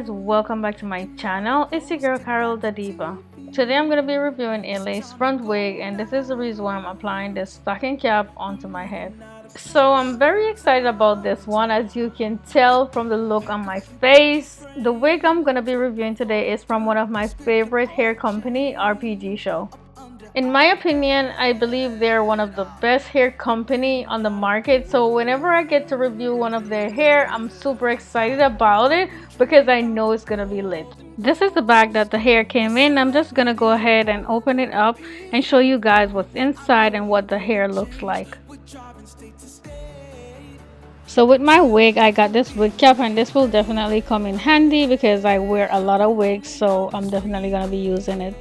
guys, welcome back to my channel. It's your girl Karrill DaDiva. Today I'm going to be reviewing a lace front wig, and this is the reason why I'm applying this stocking cap onto my head. So I'm very excited about this one, as you can tell from the look on my face. The wig I'm going to be reviewing today is from one of my favorite hair company, RPGShow. In my opinion, I believe they're one of the best hair company on the market. So whenever I get to review one of their hair, I'm super excited about it because I know it's gonna be lit. This is the bag that the hair came in. I'm just gonna go ahead and open it up and show you guys what's inside and what the hair looks like. So with my wig, I got this wig cap, and this will definitely come in handy because I wear a lot of wigs, so I'm definitely gonna be using it.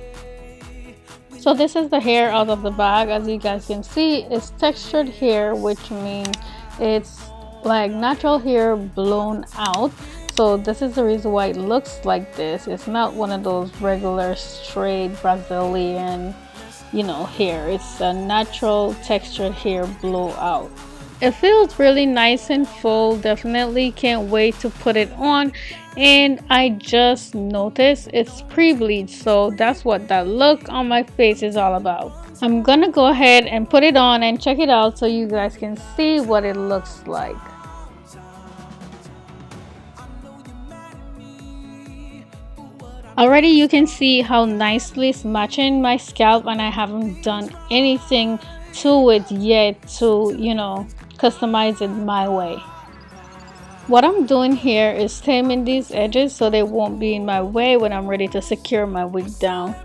So this is the hair out of the bag. As you guys can see, it's textured hair, which means it's like natural hair blown out. So this is the reason why it looks like this. It's not one of those regular straight Brazilian, hair. It's a natural textured hair blowout. It feels really nice and full. Definitely can't wait to put it on. And I just noticed it's pre-bleached, so that's what that look on my face is all about. I'm gonna go ahead and put it on and check it out so you guys can see what it looks like. Already you can see how nicely it's matching my scalp, and I haven't done anything to it yet to customize it my way. What I'm doing here is taming these edges so they won't be in my way when I'm ready to secure my wig down.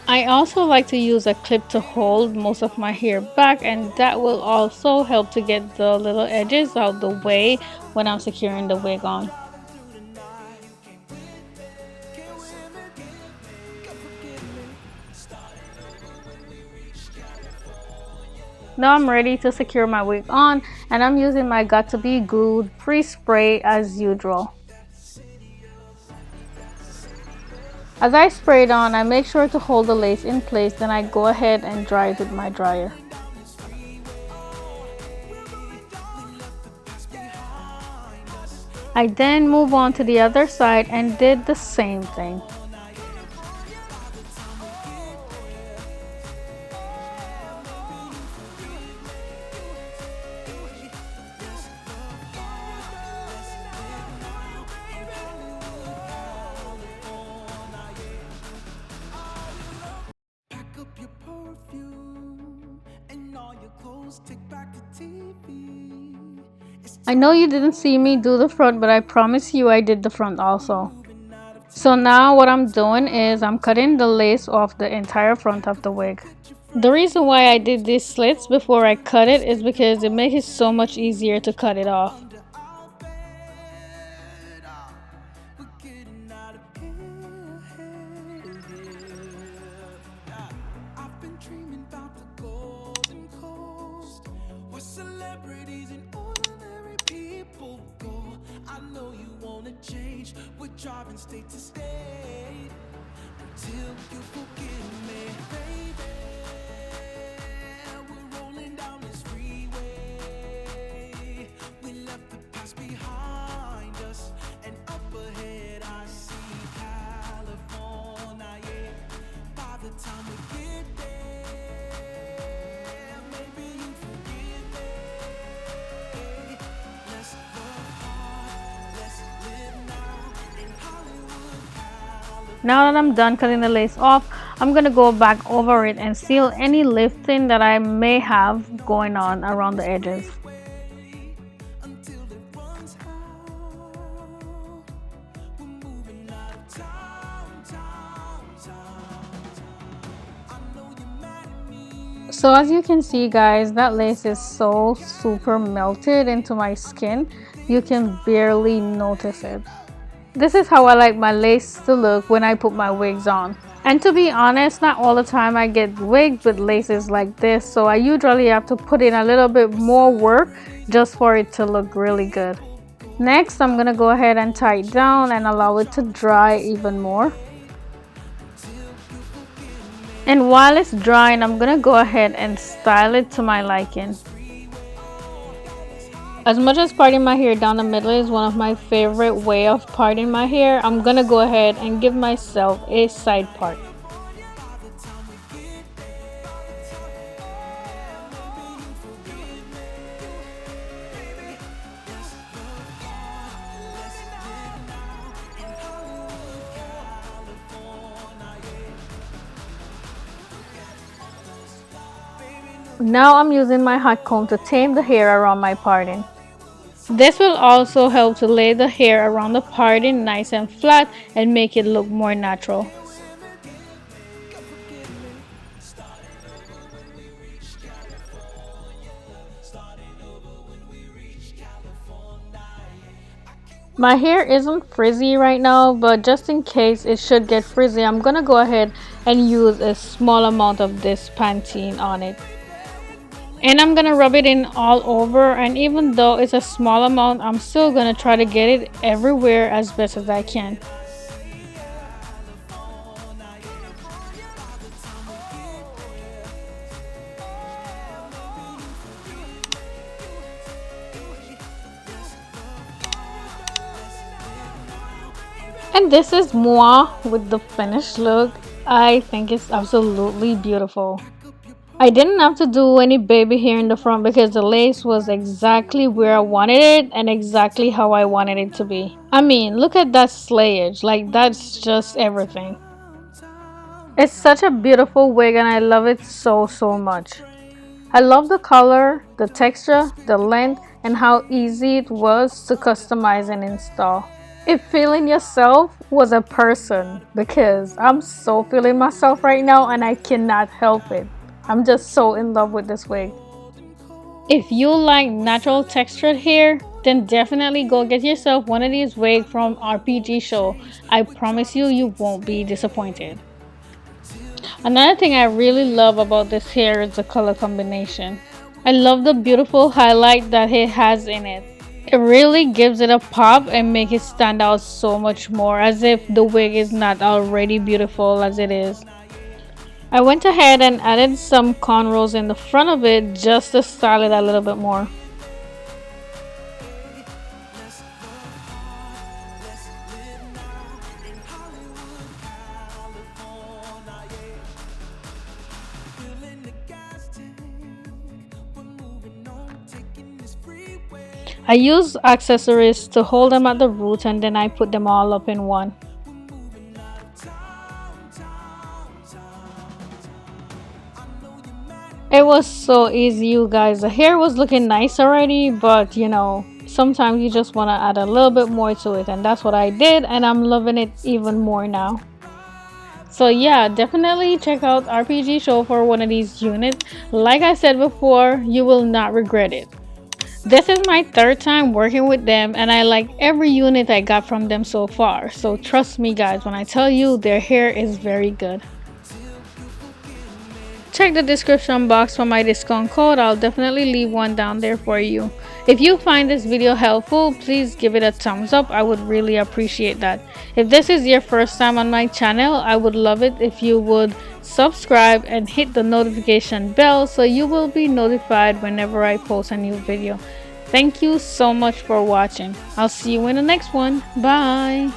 I also like to use a clip to hold most of my hair back, and that will also help to get the little edges out the way when I'm securing the wig on. Now I'm ready to secure my wig on, and I'm using my Got To Be Glued free spray as usual. As I spray it on, I make sure to hold the lace in place, then I go ahead and dry it with my dryer. I then move on to the other side and did the same thing. I know you didn't see me do the front, but I promise you I did the front also. So now what I'm doing is I'm cutting the lace off the entire front of the wig. The reason why I did these slits before I cut it is because it makes it so much easier to cut it off. Change, we're driving state to state until you forgive me, baby. We're rolling down this freeway. We left the past behind us, and up ahead I see California. Yeah, by the time we get there, maybe you forgive me. Let's love hard, let's live now in Hollywood, California. Now that I'm done cutting the lace off, I'm gonna go back over it and seal any lifting that I may have going on around the edges. I know you're mad So as you can see guys, that lace is so super melted into my skin. You can barely notice it. This is how I like my lace to look when I put my wigs on. And to be honest, not all the time I get wigs with laces like this, so I usually have to put in a little bit more work just for it to look really good. Next, I'm gonna go ahead and tie it down and allow it to dry even more. And while it's drying, I'm gonna go ahead and style it to my liking. As much as parting my hair down the middle is one of my favorite way of parting my hair, I'm gonna go ahead and give myself a side part. Now I'm using my hot comb to tame the hair around my parting. This will also help to lay the hair around the parting nice and flat and make it look more natural. My hair isn't frizzy right now, but just in case it should get frizzy, I'm gonna go ahead and use a small amount of this Pantene on it. And I'm gonna rub it in all over, and even though it's a small amount, I'm still gonna try to get it everywhere as best as I can. And this is moi with the finished look. I think it's absolutely beautiful. I didn't have to do any baby hair in the front because the lace was exactly where I wanted it and exactly how I wanted it to be. I mean, look at that slayage, like that's just everything. It's such a beautiful wig and I love it so much. I love the color, the texture, the length, and how easy it was to customize and install. If feeling yourself was a person, because I'm so feeling myself right now and I cannot help it. I'm just so in love with this wig. If you like natural textured hair, then definitely go get yourself one of these wigs from RPGShow. I promise you, you won't be disappointed. Another thing I really love about this hair is the color combination. I love the beautiful highlight that it has in it. It really gives it a pop and make it stand out so much more, as if the wig is not already beautiful as it is. I went ahead and added some cornrows in the front of it just to style it a little bit more. I use accessories to hold them at the root and then I put them all up in one. It was so easy, you guys. The hair was looking nice already, but you know, sometimes you just want to add a little bit more to it, and that's what I did, and I'm loving it even more now. So yeah, definitely check out RPGShow for one of these units. Like I said before, you will not regret it. This is my third time working with them and I like every unit I got from them so far. So trust me guys when I tell you their hair is very good. Check the description box for my discount code. I'll definitely leave one down there for you. If you find this video helpful, please give it a thumbs up. I would really appreciate that. If this is your first time on my channel, I would love it if you would subscribe and hit the notification bell so you will be notified whenever I post a new video. Thank you so much for watching. I'll see you in the next one. Bye.